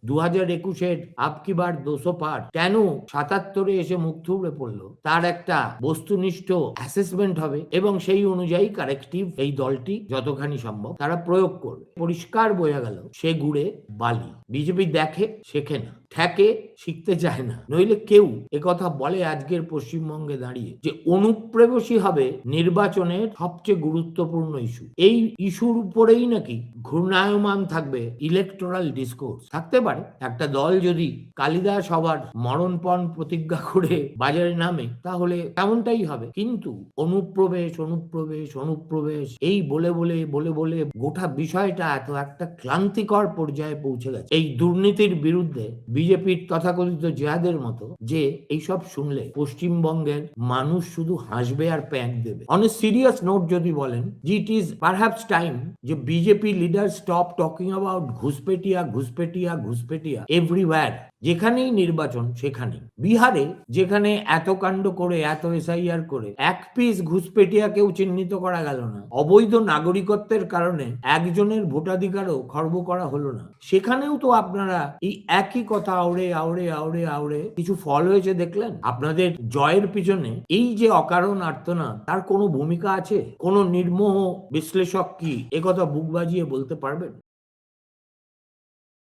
2021-এর আপকি বার 200 পার কেন 77-এ এসে মুখ থুবড়ে পড়লো, তার একটা বস্তুনিষ্ঠ অ্যাসেসমেন্ট হবে এবং সেই অনুযায়ী কারেক্টিভ এই দলটি যতখানি সম্ভব তারা প্রয়োগ করবে। পরিষ্কার বোঝা গেল সে গুড়ে বালি। বিজেপি দেখে, শেখে না, ঠেকে, শিখতে চায় না। নইলে কেউ একথা বলে আজকের পশ্চিমবঙ্গে দাঁড়িয়ে যে অনুপ্রবেশই হবে নির্বাচনের সবচেয়ে গুরুত্বপূর্ণ ইস্যু। এই ইস্যুর উপরেই নাকি ঘূর্ণায়মান থাকবে ইলেকটোরাল ডিসকোর্স। থাকতে পারে, একটা দল যদি কালিদাস হবার মরণপণ প্রতিজ্ঞা করে বাজারে নামে তাহলে তেমনটাই হবে। কিন্তু অনুপ্রবেশ অনুপ্রবেশ অনুপ্রবেশ এই বলে বলে বলে বলে গোটা বিষয়টা এত একটা ক্লান্তিকর পর্যায়ে পৌঁছে গেছে এই দুর্নীতির বিরুদ্ধে বিজেপির তথাকথিত জেহাদের মতো, যে এইসব শুনলে পশ্চিমবঙ্গের মানুষ শুধু হাসবে আর প্যাঁক দেবে। অন এ সিরিয়াস নোট যদি বলেন যে ইট ইজ পারহ্যাপস টাইম যে BJP leader stop talking about ঘুষপেটিয়া ঘুষপেটিয়া ঘুষপেটিয়া এভরিওয়্যার। যেখানেই নির্বাচন সেখানেই। বিহারে যেখানে এত কাণ্ড করে, এত এসআইআর করে এক পিস ঘুষপেটিয়াকেও চিহ্নিত করা গেল না, অবৈধ নাগরিকত্বের কারণে একজনের ভোটাধিকারও খর্ব করা হলো না, সেখানেও তো আপনারা এই একই কথা আওড়ে আওড়ে আওড়ে আওড়ে কিছু ফল হয়েছে দেখলেন। আপনাদের জয়ের পিছনে এই যে অকারণ আর্তনাদ, তার কোনো ভূমিকা আছে? কোনো নির্মোহ বিশ্লেষক কি একথা বুক বাজিয়ে বলতে পারবেন?